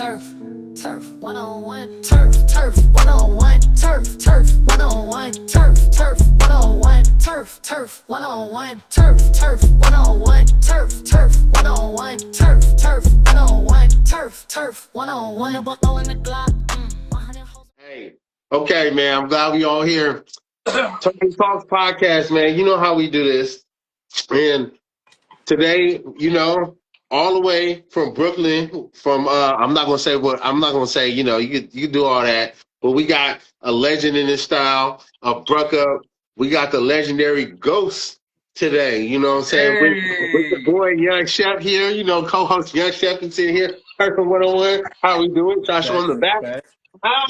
Turf 101, turf 101, turf 101, turf 101, turf 101, turf 101, turf 101, turf 101, turf 101, below in the Glock. Hey, okay, man. I'm glad we all here. Turfn Talks podcast, man. You know how we do this. And today, all the way from Brooklyn, from I'm not gonna say, you can do all that, but we got a legend in this style, a Bruck Up. We got the legendary Ghost today, you know what I'm saying? With the boy Young Chef here, co-host Young Chef is in here. Turfn 101. How we doing? Josh on the back.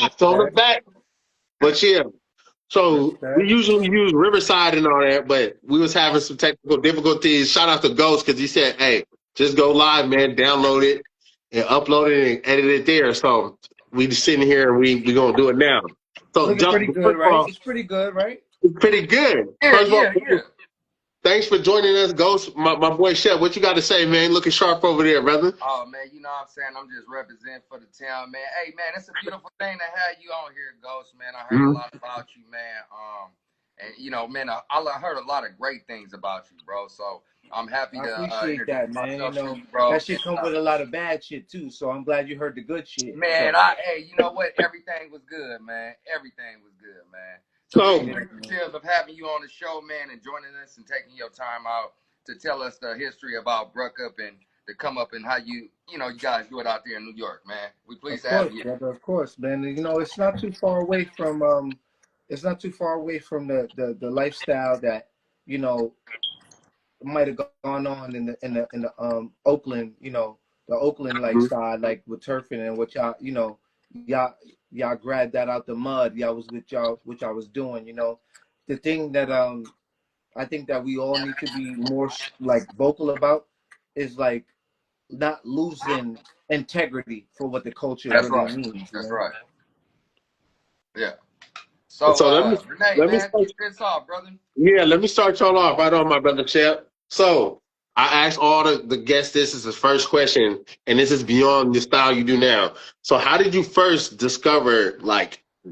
It's on the back. But yeah, so we usually use Riverside and all that, but we was having some technical difficulties. Shout out to Ghost because he said, "Hey, just go live, man. Download it and upload it and edit it there." So we just sitting here and we gonna do it now. So looking pretty good, right? all, It's pretty good, right? it's pretty good. First of all, thanks for joining us, Ghost. My boy Chef, what you got to say, man? Looking sharp over there, brother. Oh, man, you know what I'm saying? I'm just representing for the town, man. Hey, man, it's a beautiful thing to have you on here, Ghost, man. I heard a lot about you, man. And, man, I heard a lot of great things about you, bro. So I'm happy to appreciate that, man. you, bro. That shit come with a lot of bad shit, too. So I'm glad you heard the good shit. Man, hey, you know what? Everything was good, man. Everything was good, man. So, details of having you on the show, man, and joining us and taking your time out to tell us the history about Bruck Up and the come up and how you guys do it out there in New York, man. We pleased to have you. Brother, of course, man. It's not too far away from the lifestyle that might have gone on in the Oakland, the Oakland lifestyle, like with Turfn and what y'all grabbed that out the mud. Y'all was with y'all, which I was doing. The thing that I think that we all need to be more vocal about is not losing integrity for what the culture really means. That's right. Yeah. So Renee, man, kick this off, brother. Yeah, let me start y'all off right on, my brother Chef. So I asked all the guests, this is the first question, and this is beyond the style you do now. So how did you first discover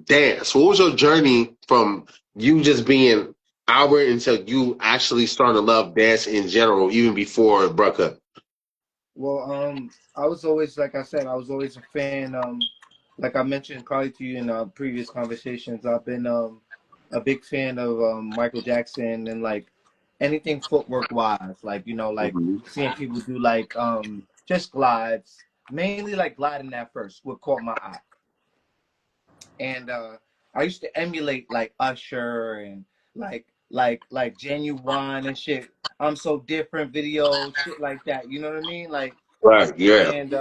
dance? What was your journey from you just being Albert until you actually started to love dance in general, even before Bruck Up? Well, I was always, like I said, I was always a fan. Like I mentioned probably to you in previous conversations, I've been a big fan of Michael Jackson and anything footwork wise, seeing people do just glides, mainly gliding at first, what caught my eye. And I used to emulate Usher and like Genuine and shit. I'm so different videos, shit like that. You know what I mean? Right, yeah. And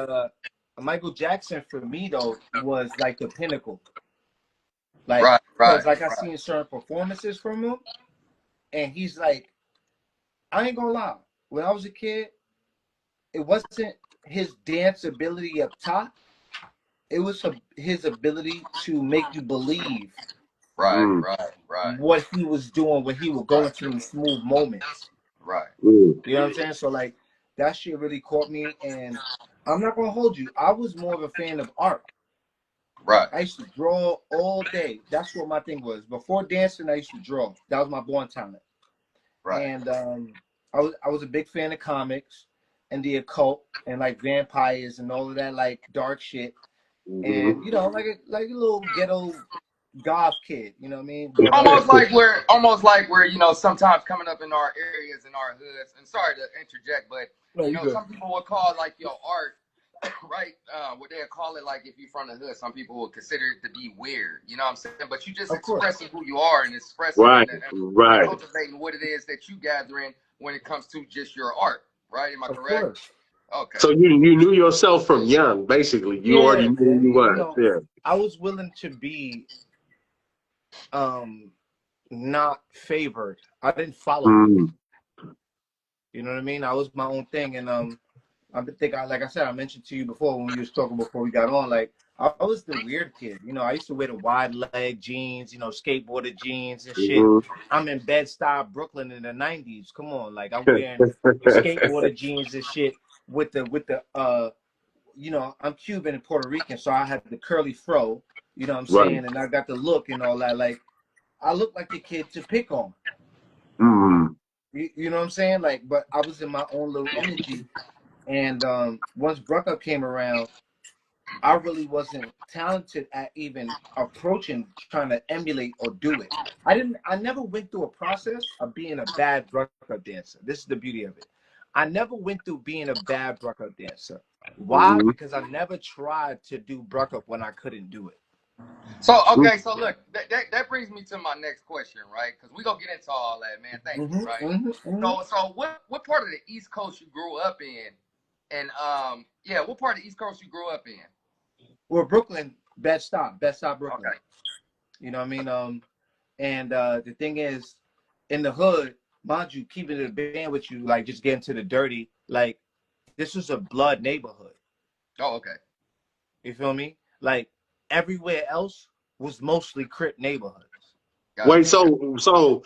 Michael Jackson for me though was the pinnacle. Because I seen certain performances from him, and he's I ain't gonna lie. When I was a kid, it wasn't his dance ability up top. It was his ability to make you believe what he was doing when he was going through these smooth moments. Right. You know what I'm saying? So that shit really caught me, and I'm not gonna hold you. I was more of a fan of art. Right. I used to draw all day. That's what my thing was. Before dancing, I used to draw. That was my born talent. Right. And I was a big fan of comics and the occult and vampires and all of that dark shit. And like a little ghetto goth kid, you know what I mean? But, almost like we're sometimes coming up in our areas in our hoods. And sorry to interject, but some people would call your art, right? What they'll call it if you're from the hood, some people will consider it to be weird. You know what I'm saying? But you just expressing who you are and expressing and cultivating what it is that you gathering when it comes to just your art, right? Am I correct? Course. Okay. So you knew yourself from young, basically. You already knew who you were. I was willing to be not favored. I didn't follow. You know what I mean? I was my own thing, and I think like I said, I mentioned to you before when we was talking before we got on, I was the weird kid. I used to wear the wide leg jeans, skateboarder jeans and shit. I'm in Bed-Stuy, Brooklyn in the 90s. Come on, I'm wearing skateboarder jeans and shit with the you know, I'm Cuban and Puerto Rican, so I had the curly fro, you know what I'm Right. saying, and I got the look and all that. Like, I look like the kid to pick on. Mm-hmm. You know what I'm saying? Like, but I was in my own little energy, and once Bruck Up came around, I really wasn't talented at even approaching trying to emulate or do it. I never went through a process of being a bad Bruck Up dancer. This is the beauty of it. I never went through being a bad Bruck Up dancer. Why? Mm-hmm. Because I never tried to do Bruck Up when I couldn't do it. So okay, so look, that brings me to my next question, right? Because we gonna get into all that, man. Thank you, right? So what part of the East Coast you grew up in, and yeah, what part of the East Coast you grew up in? Well, Brooklyn, Bed-Stuy, Brooklyn. Okay. You know what I mean? And the thing is, in the hood, mind you, keeping it a band with you, like just getting to the dirty, like this was a blood neighborhood. Oh, okay. You feel me? Like everywhere else was mostly Crip neighborhoods. Wait, Gotcha. so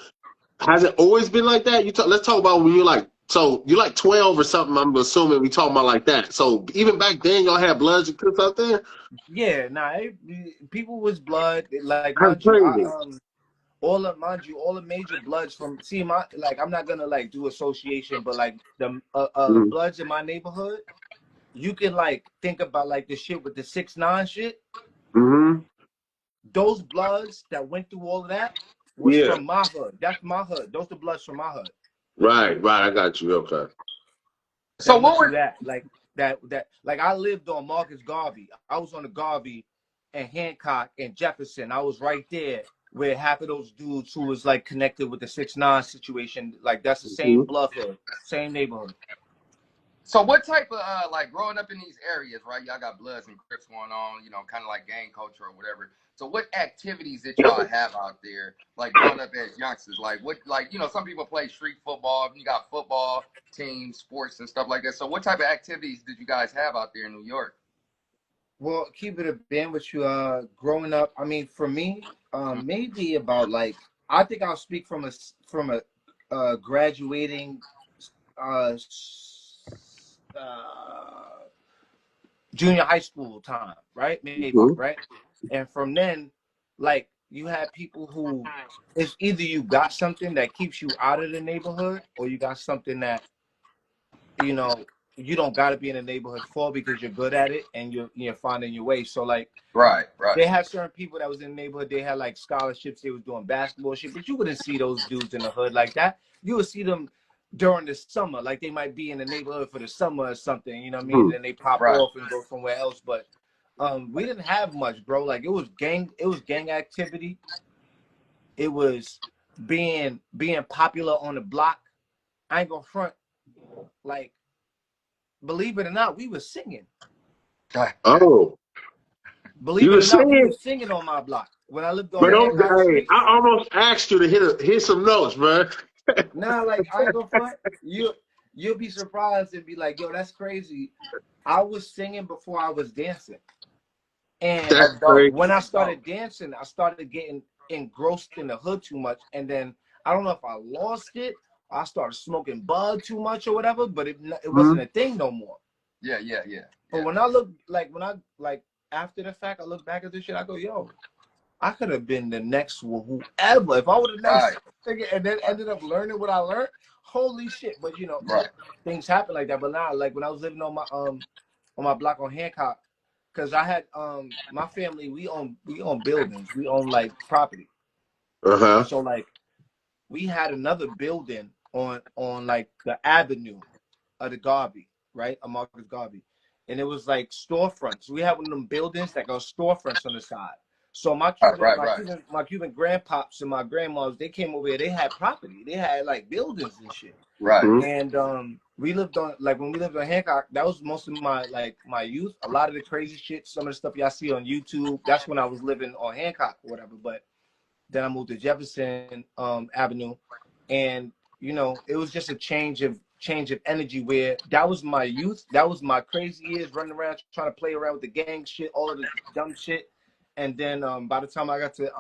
has it always been like that? Let's talk about when you're like, so you're like 12 or something. I'm assuming we talking about like that. So even back then, y'all had Bloods and Crips out there. Yeah, nah, people was blood. Like That's mind you, crazy. all the major bloods from see my like I'm not gonna like do association, but like the Mm-hmm. bloods in my neighborhood, you can like think about like the shit with the 6ix9ine shit. Mm-hmm. Those bloods that went through all of that was Yeah. from my hood. That's my hood. Those the bloods from my hood Right. Right. I got you. Okay. So that what went through were that. Like like I lived on Marcus Garvey. I was on the Garvey and Hancock and Jefferson. I was right there where half of those dudes who was like connected with the 6ix9ine situation, like that's the same Mm-hmm. blood hood, same neighborhood. So what type of like growing up in these areas, right? Y'all got Bloods and Crips going on, you know, kind of like gang culture or whatever. So what activities did y'all have out there, like growing up as youngsters? Like what, like you know, some people play street football. You got football teams, sports, and stuff like that. So what type of activities did you guys have out there in New York? Well, keep it a band with you. Growing up, I mean, for me, maybe about like I think I'll speak from a graduating uh, junior high school time, right? Maybe, Mm-hmm. right? And from then, like you have people who it's either you got something that keeps you out of the neighborhood, or you got something that you know you don't got to be in the neighborhood for because you're good at it and you're finding your way. So like Right, right, they had certain people that was in the neighborhood. They had like scholarships. They was doing basketball shit, but you wouldn't see those dudes in the hood like that. You would see them during the summer, like they might be in the neighborhood for the summer or something. You know what I mean? And then they pop right. off and go somewhere else. But we didn't have much, bro. Like it was gang activity. It was being popular on the block. I ain't gonna front. Like believe it or not, we was singing. Oh, you Believe it were or not, we saying, was singing on my block when I lived on but Hancock hey, Street. I almost asked you to hit some notes, man. Nah, like I ain't gonna front. You'll be surprised and be like, yo, that's crazy. I was singing before I was dancing. And That's That's dope. crazy. when I That's dope. started dancing, I started getting engrossed in the hood too much. And then I don't know if I lost it, I started smoking bud too much or whatever, but it wasn't Mm-hmm. a thing no more. Yeah, yeah, yeah, But yeah. when I look when I like after the fact, I look back at this shit, I go, yo, I could have been the next one, whoever. If I would have never Right, and then ended up learning what I learned, holy shit. But you know, right. things happen like that. But now, like when I was living on my block on Hancock, because I had my family, we own buildings, we own like property. Uh-huh. So like we had another building on like the avenue of the Garvey, right? A Marcus Garvey. And it was like storefronts. We had one of them buildings that got storefronts on the side. So Right, right, right. My Cuban grandpops and my grandmas, they came over here. They had property. They had like buildings and shit. Right. Mm-hmm. And we lived on like when we lived on Hancock, that was most of my youth. A lot of the crazy shit, some of the stuff y'all see on YouTube, that's when I was living on Hancock or whatever. But then I moved to Jefferson Avenue, and you know it was just a change of energy where that was my youth, that was my crazy years running around trying to play around with the gang shit, all of the dumb shit. And then by the time I got to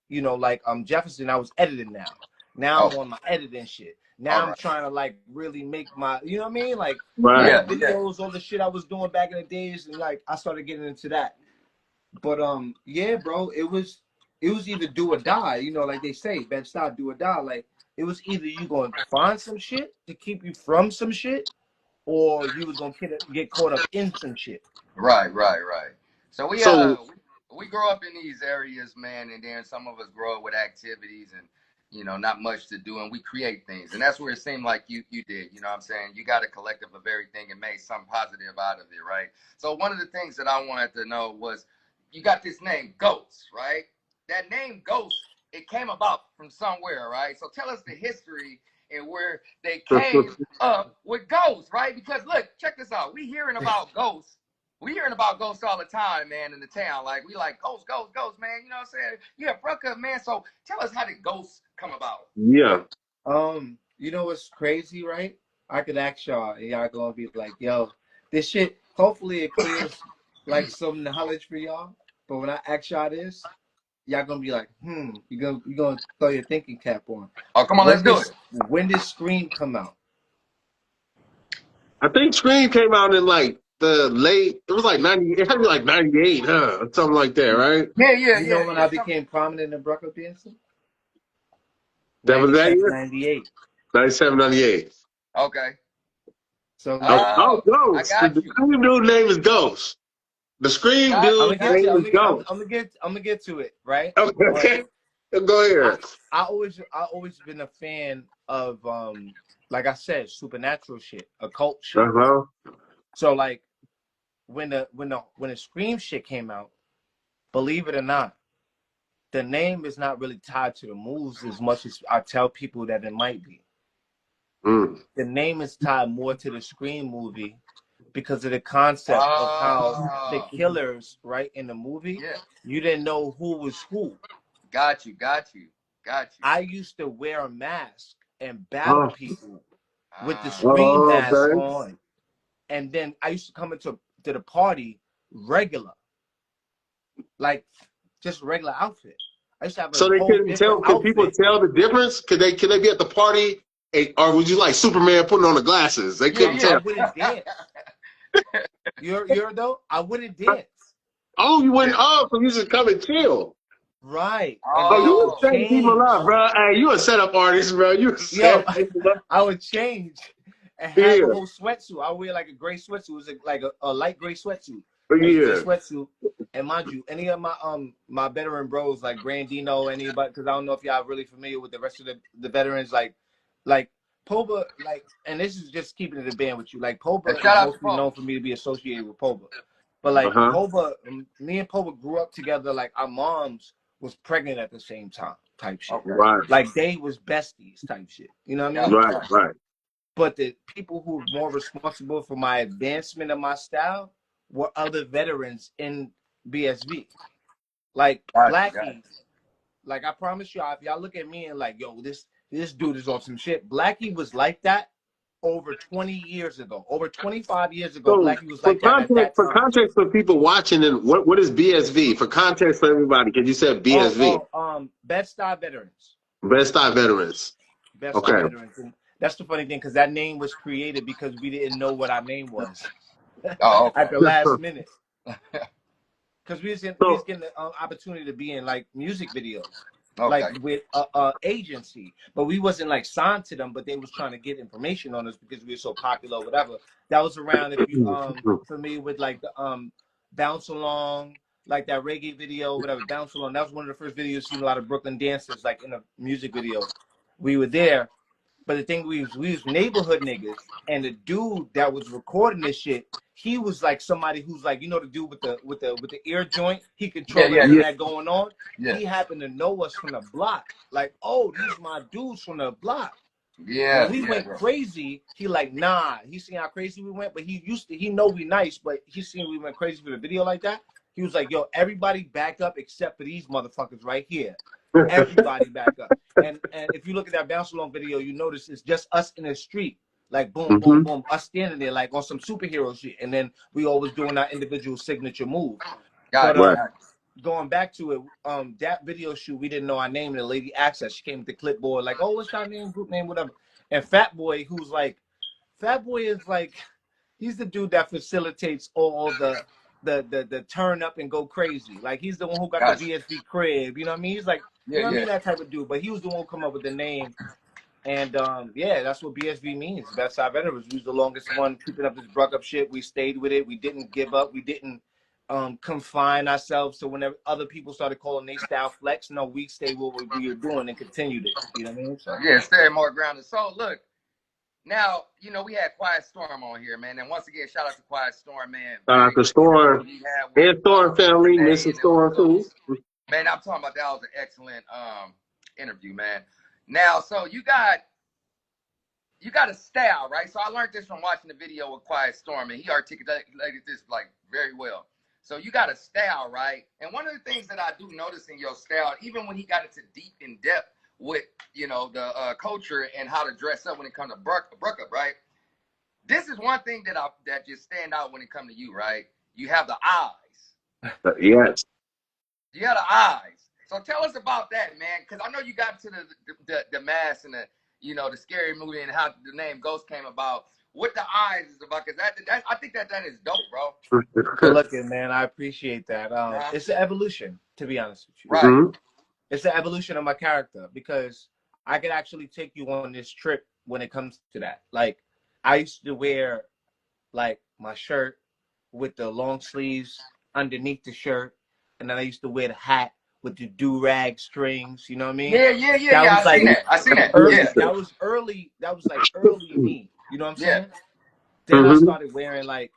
you know like Jefferson, I was editing now. Now Oh, I'm on my editing shit. Now I'm trying to like really make my, you know what I mean? Like Right. videos, all the shit I was doing back in the days, and like I started getting into that. But yeah, bro, it was either do or die. You know, like they say, Bed-Stuy, do or die. Like it was either you gonna find some shit to keep you from some shit, or you was gonna get caught up in some shit. Right. So we grow up in these areas, man, and then some of us grow up with activities and not much to do, and we create things, and that's where it seemed like you did. You know what I'm saying? You got a collective of everything and made something positive out of it, right? So one of the things that I wanted to know was you got this name Ghost, right? That name Ghost, it came about from somewhere, right? So tell us the history and where they came up with ghosts, right? Because look, check this out. We hearing about ghosts all the time, man, in the town. Like we like ghosts, man. You know what I'm saying? Yeah, Brucka, man. So tell us how did ghosts come about? Yeah. You know what's crazy, right? I could ask y'all, and y'all gonna be like, "Yo, this shit." Hopefully, it clears like some knowledge for y'all. But when I ask y'all this, y'all gonna be like, You're gonna throw your thinking cap on. Oh, come on, let's do it. When did Scream come out? I think Scream came out in like the late. It was like 90. It had to be like 98, huh? Something like that, right? You know when I became prominent in Brucko dancing? That was that 97, year. 98. 97, 98. Okay. So Ghost. I got The you. Scream dude name is Ghost. The Scream dude name is Ghost. I'm gonna get to it, right? Okay. Go ahead. I always been a fan of like I said, supernatural shit, occult shit. Uh-huh. So like when the Scream shit came out, believe it or not, the name is not really tied to the moves as much as I tell people that it might be. The name is tied more to the Scream movie because of the concept of how the killers, right, in the movie, you didn't know who was who. Got you. I used to wear a mask and battle people with the Scream mask on, and then I used to come into the party regular, like just regular outfit. I used to have a So they whole couldn't tell. different Could people outfit. tell the difference? Could they be at the party, or would you like Superman putting on the glasses? They couldn't tell. I wouldn't dance. You're though. I wouldn't dance. Oh, you wouldn't. Oh, so you just come and chill. Right. Oh, And then I you would were setting people up, bro. Hey, you a setup artist, bro. You set people up. I would change and have a whole sweatsuit. I would wear like a gray sweatsuit. It was like a light gray sweatsuit. It was a sweatsuit. And mind you, any of my veteran bros like Grandino, anybody, because I don't know if y'all really familiar with the rest of the veterans, like Poba, like, and this is just keeping it a band with you. Like Poba is mostly known for me to be associated with Poba. But like Poba, me and Poba grew up together. Like our moms was pregnant at the same time, type shit. Right. Like they was besties, type shit. You know what I mean? Right. But the people who were more responsible for my advancement of my style were other veterans in BSV. Like Blackie. Like I promise y'all, if y'all look at me and like, yo, this dude is on some shit. Blackie was like that over 20 years ago. Over 25 years ago, so Blackie was like that at that time. For context for people watching, and what is BSV? For context for everybody, because you said BSV. Bed-Stuy Veterans. Bed-Stuy Veterans. Bed-Stuy Veterans. And that's the funny thing, because that name was created because we didn't know what our name was at the last minute. Because we was getting the opportunity to be in like music videos, like with a agency, but we wasn't like signed to them. But they was trying to get information on us because we were so popular, or whatever. That was around, if you familiar with like the Bounce Along, like that reggae video, whatever. Bounce Along. That was one of the first videos seen a lot of Brooklyn dancers like in a music video. We were there. But the thing, we was neighborhood niggas, and the dude that was recording this shit, he was like somebody who's like, you know, the dude with the ear joint, he controlled everything that going on. He happened to know us from the block. Like, oh, these my dudes from the block. When we went crazy, he like, nah. He seen how crazy we went, but he know we nice, but he seen we went crazy for the video like that. He was like, yo, everybody back up except for these motherfuckers right here. Everybody back up. And if you look at that Bounce Along video, you notice it's just us in the street. Like boom, boom, boom, us standing there like on some superhero shit. And then we always doing our individual signature move. Going back to it, that video shoot, we didn't know our name, and the lady asked us. She came with the clipboard, like, oh, what's our name, group name, whatever. And Fat Boy, Fat Boy is like, he's the dude that facilitates all the turn up and go crazy. Like, he's the one who got the BSB crib. You know what I mean? He's like, you know what I mean, that type of dude. But he was the one who come up with the name. And yeah, that's what BSV means. Best Side Veterans. We was the longest one keeping up this bruck up shit. We stayed with it. We didn't give up. We didn't confine ourselves to whenever other people started calling they style flex. No, we stayed with what we were doing and continued it. You know what I mean? So, yeah, stay more grounded. So look, now, you know, we had Quiet Storm on here, man. And once again, shout out to Quiet Storm, man. Shout out to Storm and Storm family, Mrs. Storm too. Man, I'm talking about that was an excellent interview, man. Now, so you got a style, right? So I learned this from watching the video with Quiet Storm, and he articulated this like very well. So you got a style, right? And one of the things that I do notice in your style, even when he got into deep in depth with, you know, the culture and how to dress up when it comes to bruck up, right? This is one thing that just stand out when it comes to you, right? You have the eyes. Yes. You have the eyes. So tell us about that, man, because I know you got to the mask and the, you know, the scary movie and how the name Ghost came about. What the eyes is about, because that I think that is dope, bro. good looking, man. I appreciate that. It's an evolution, to be honest with you. Right. Mm-hmm. It's the evolution of my character, because I could actually take you on this trip when it comes to that. Like, I used to wear like my shirt with the long sleeves underneath the shirt, and then I used to wear the hat with the do-rag strings, you know what I mean? Yeah. That was like, I seen that. Early, Yeah. That was early. That was like early me. You know what I'm saying? Yeah. Then I started wearing like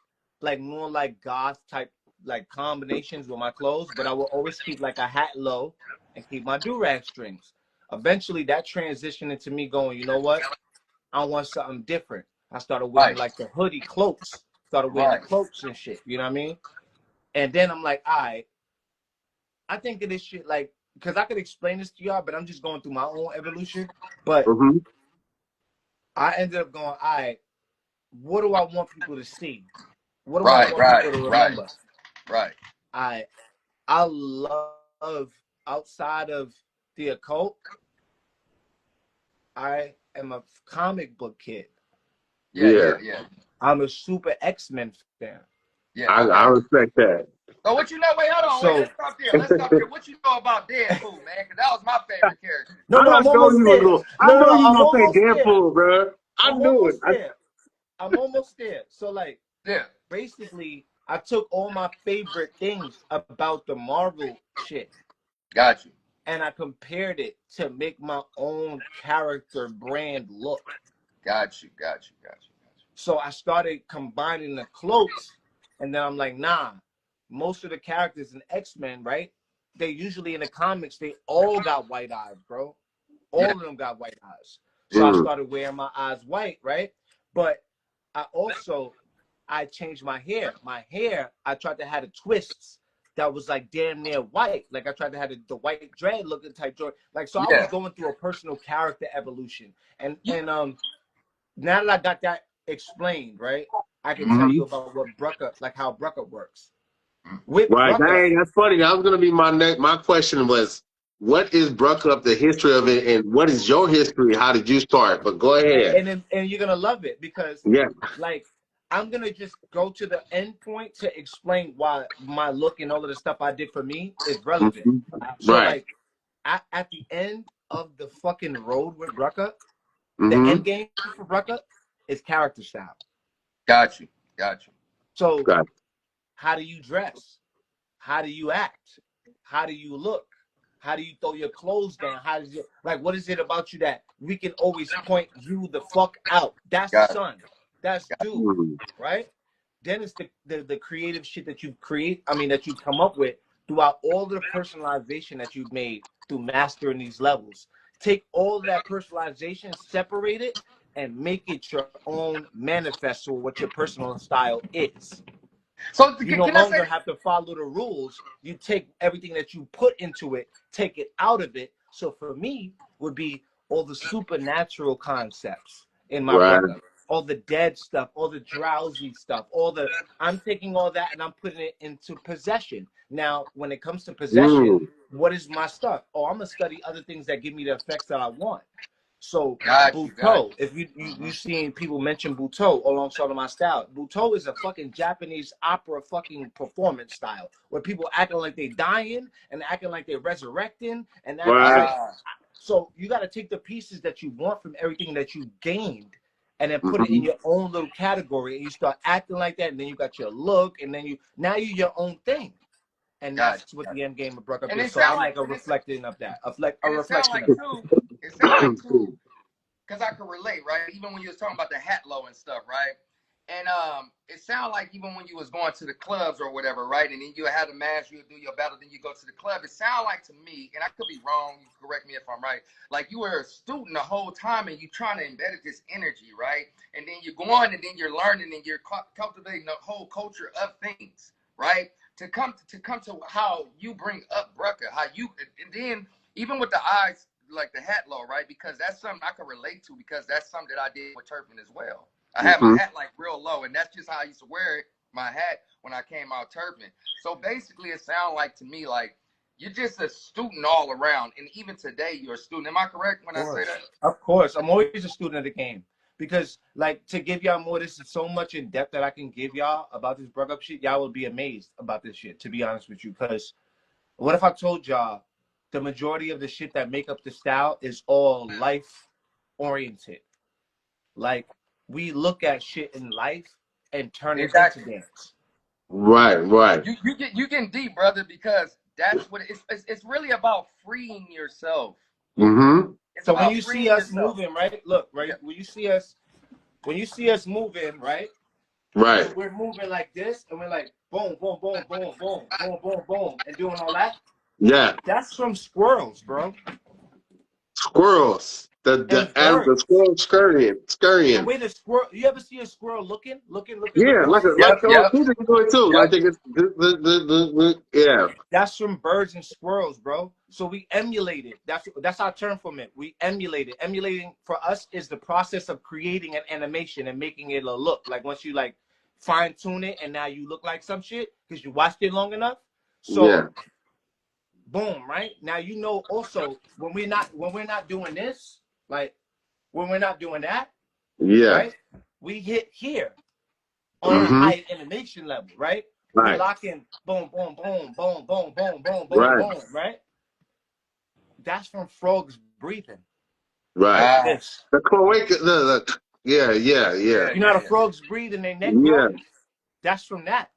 more like goth type like combinations with my clothes, but I will always keep like a hat low and keep my do-rag strings. Eventually that transitioned into me going, you know what? I want something different. I started wearing like the hoodie cloaks, started wearing the cloaks and shit, you know what I mean? And then I'm like, all right, I think of this shit like, because I could explain this to y'all, but I'm just going through my own evolution. But I ended up going, all right, what do I want people to see? What do I want people to remember? Right. I love, outside of the occult, I am a comic book kid. Yeah. I'm a super X-Men fan. Yeah, I respect that. So what you know? Wait, hold on. Let's stop there. What you know about Deadpool, man? Because that was my favorite character. I'm almost there. I know you gonna say Deadpool, bro. I knew it. I'm almost there. So like, basically, I took all my favorite things about the Marvel shit. Got you. And I compared it to make my own character brand look. Got you. So I started combining the cloaks, and then I'm like, nah, most of the characters in X-Men, right? They usually in the comics, they all got white eyes, bro. All of them got white eyes. So I started wearing my eyes white, right? But I changed my hair. My hair, I tried to have the twists that was like damn near white. Like I tried to have the white dread looking type joint. Like, so I was going through a personal character evolution. And now that I got that explained, right, I can tell you about what how bruck up works. Right. Hey, that's funny. That was gonna be my question was, what is bruck up, the history of it, and what is your history? How did you start? But go ahead. And you're gonna love it, because like, I'm gonna just go to the end point to explain why my look and all of the stuff I did for me is relevant. So like, at the end of the fucking road with bruck up, the end game for bruck up is character style. Got you. So how do you dress? How do you act? How do you look? How do you throw your clothes down? How does it, like, what is it about you that we can always point you the fuck out? That's son. That's dude, right? Then it's the creative shit that you that you come up with throughout all the personalization that you've made through mastering these levels. Take all that personalization, separate it, and make it your own manifesto of what your personal style is. So you no longer have to follow the rules. You take everything that you put into it, take it out of it. So for me, would be all the supernatural concepts in my bruck up, all the dead stuff, all the drowsy stuff, I'm taking all that and I'm putting it into possession. Now, when it comes to possession, what is my stuff? Oh, I'm gonna study other things that give me the effects that I want. So Got you. Buto, if you seen people mention Buto alongside of my style, Buto is a fucking Japanese opera fucking performance style where people acting like they dying and acting like they're resurrecting and acting Right. like. So you got to take the pieces that you want from everything that you gained and then put it in your own little category, and you start acting like that, and then you got your look, and then you're your own thing. And that's what the end game of Bruck Up is. So I'm like a reflection of that. A reflection of that. It sound like too, because I could relate, right? Even when you was talking about the hat low and stuff, right? And it sounded like even when you was going to the clubs or whatever, right? And then you had a match, you would do your battle, then you go to the club. It sounded like to me, and I could be wrong, you correct me if I'm right, like you were a student the whole time and you trying to embed this energy, right? And then you're going and then you're learning and you're cultivating the whole culture of things, right? To come to how you bring up Brucker, how you, and then even with the eyes, like the hat low, right? Because that's something I can relate to because that's something that I did with Turfn as well. I had my hat like real low, and that's just how I used to wear it, my hat, when I came out Turfn. So basically, it sounds like to me like you're just a student all around, and even today you're a student. Am I correct when I say that? Of course, I'm always a student of the game because, like, to give y'all more, this is so much in depth that I can give y'all about this Bruck Up shit. Y'all would be amazed about this shit, to be honest with you. Because what if I told y'all the majority of the shit that make up the style is all life oriented? Like, we look at shit in life and turn it into dance. Right. You getting deep, brother, because that's what it's really about freeing yourself. So when you see us moving, right? Look, right? Yeah. When you see us moving, right? Right. We're moving like this, and we're like boom, boom, boom, boom, boom, boom, boom, boom, and doing all that. Yeah. That's from squirrels, bro. Squirrels. The squirrel scurrying. The way the squirrel, you ever see a squirrel looking? Yeah, like two people do it too. Yep. I think it's yeah. That's from birds and squirrels, bro. So we emulate it. That's our term for it. We emulate it. Emulating for us is the process of creating an animation and making it a look. Like once you like fine tune it and now you look like some shit because you watched it long enough. So boom, right? Now you know also when we're not doing this, like when we're not doing that, right? We hit here on a high animation level, right? We lock in boom, boom, boom, boom, boom, boom, boom, boom, boom, right? That's from frogs breathing. Right. This. The cloaca, yeah. You know how the frogs breathe in their neck, bro? That's from that.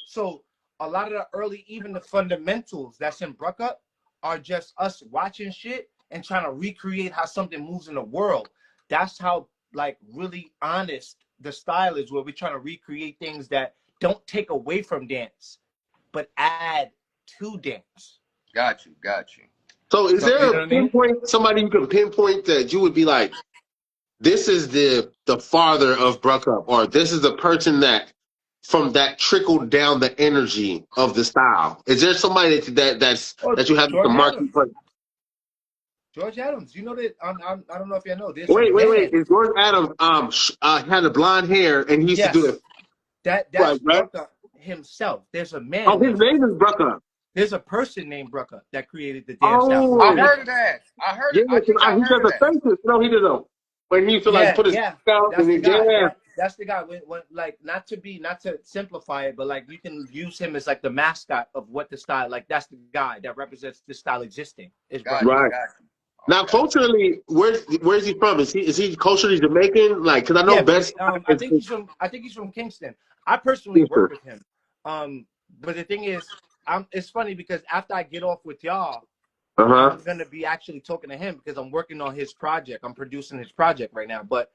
So a lot of the early, even the fundamentals that's in Bruck Up are just us watching shit and trying to recreate how something moves in the world. That's how like really honest the style is, where we're trying to recreate things that don't take away from dance, but add to dance. Got you. So is there a pinpoint, somebody you can pinpoint that you would be like, this is the father of Bruck Up, or this is the person that from that trickled down the energy of the style? Is there somebody that you have to mark? George Adams, you know that I don't know if you know this. Wait. Is George Adams had a blonde hair and he used to do it? That's Bruck Up himself. There's a man. Oh, his name is Bruck Up. There's a person named Bruck Up that created the dance style. I heard of that. I heard it. He does the faces. No, he doesn't. When he used to like put his out that's the guy. That's the guy. When like not to simplify it, but like you can use him as like the mascot of what the style. Like that's the guy that represents the style existing. Right. Now, culturally, where's he from? Is he culturally Jamaican? Like, cause I know I think he's from Kingston. I personally work with him. But the thing is, it's funny because after I get off with y'all, I'm gonna be actually talking to him because I'm working on his project. I'm producing his project right now. But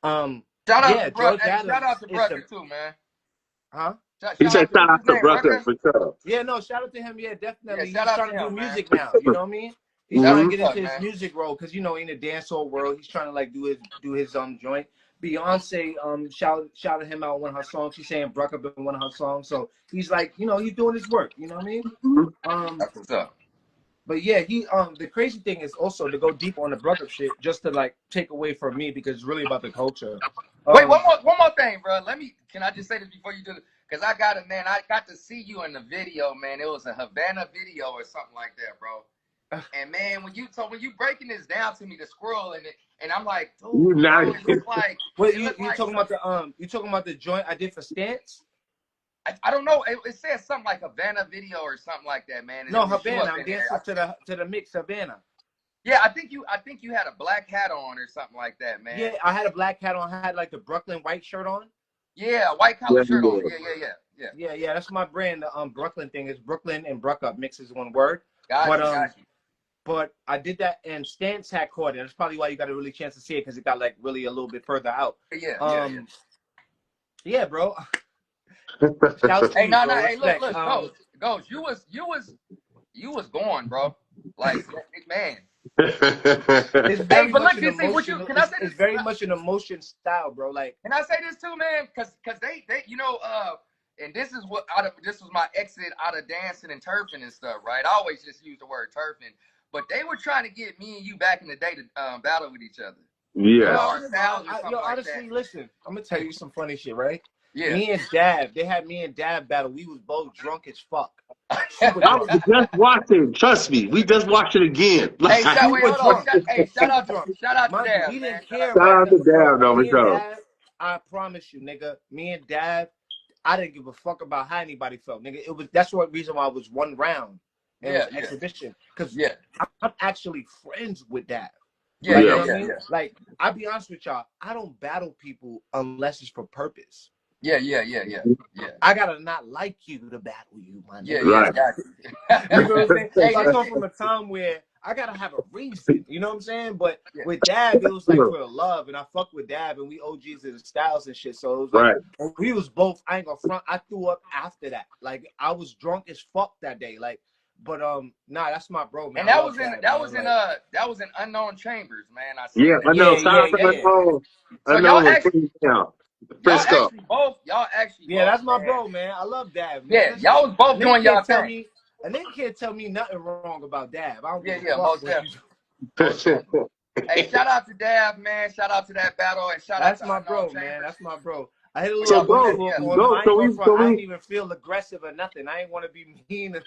shout out to Brucker too, man. Huh? He said shout out to Brucker for sure. Yeah, no, shout out to him. Yeah, definitely. Yeah, he's trying to do music now. You know what I mean? He's trying to get into his music role because in the dancehall world, he's trying to like do his joint. Beyonce shouted him out one of her songs. She's saying Bruck Up in one of her songs. So he's like, he's doing his work. You know what I mean? That's what's up. But yeah, the crazy thing is also to go deep on the Bruck Up shit, just to like take away from me because it's really about the culture. Wait, one more thing, bro. Can I just say this before you do it? Because I got to see you in the video, man. It was a Havana video or something like that, bro. And man, when you breaking this down to me, the scroll and I'm like, You dude, not. bro, it looked like What it looked you like talking about the joint I did for Stance? I don't know. It says something like Havana video or something like that, man. And No, it was you Havana. up I'm in there. dancing to the mix Havana. Yeah, I think you had a black hat on or something like that, man. Yeah, I had a black hat on. I had like the Brooklyn white shirt on. Yeah, white collar shirt on. Yeah. That's my brand. The Brooklyn thing is Brooklyn and Bruckup mixes one word. Got you. But I did that, and Stance had caught it. That's probably why you got a really chance to see it, because it got like really a little bit further out. Yeah, bro. Shouts to Hey, you, no, bro. hey, look, Ghost. You was going, bro. Like, man. It's very but much look, an see, emotion. can I say It's this? very much an emotion style, bro. Like, can I say this too, man? Cause they and this is this was my exit out of dancing and turfing and stuff, right? I always just use the word turfing, but they were trying to get me and you back in the day to battle with each other. Yeah. Honestly, listen, I'm gonna tell you some funny shit, right? Yeah. Me and Dab, they had me and Dab battle. We was both drunk as fuck. I was just watching. Trust me, we just watched it again. Hey, shout out drunk. to Dab, we man. didn't care Shout about out to Dab, though, me and bro. Dab, I promise you, nigga. Me and Dab, I didn't give a fuck about how anybody felt, nigga. That's what reason why it was one round. And it was exhibition. Because I'm actually friends with Dab. Yeah. You know what I mean? Like, I'll be honest with y'all, I don't battle people unless it's for purpose. Yeah. I gotta not like you to battle you, my nigga. Right. You know what I'm saying? Hey, I come from a time where I gotta have a reason. You know what I'm saying? But with Dab, it was like for the love, and I fuck with Dab, and we OGs in the styles and shit. So it was like we was both. I ain't gonna front. I threw up after that. Like, I was drunk as fuck that day. Like, but nah, that's my bro, man. And that was in Unknown Chambers, man. I see. I know. Shout out to y'all actually that's my bro, man. I love Dab, man. Yeah, y'all was both doing y'all thing. A nigga can't tell me nothing wrong about Dab. I don't give a most definitely. Hey, shout out to Dab, man. Shout out to that battle, and shout out to my bro, Chambers. man. That's my bro. I hit a little I don't even feel aggressive or nothing. I ain't want to be mean.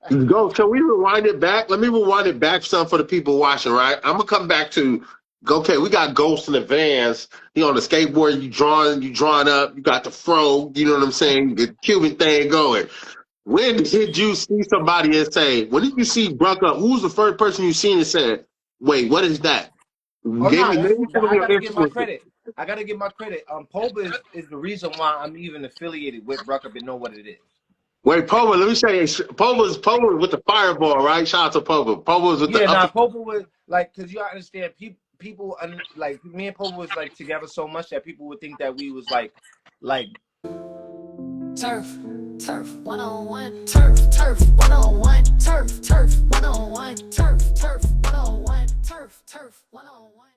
Can we rewind it back? Let me rewind it back some for the people watching, right? I'm gonna come back to okay, we got Ghost in the Vans. He on the skateboard, you drawing up, you got the fro, you know what I'm saying, the Cuban thing going. When did you see somebody and say, when did you see Bruck up? Who's the first person you seen and said, wait, what is that? I gotta give my credit. I gotta give my credit. Poba is the reason why I'm even affiliated with Bruck Up and know what it is. Wait, Poba, let me say, Poba's with the fireball, right? Shout out to Poba. Poba's with Poba was like, because you understand, people like me and Poba was like together so much that people would think that we was like Turf 101, Turf 101, Turf 101, Turf 101, Turf 101.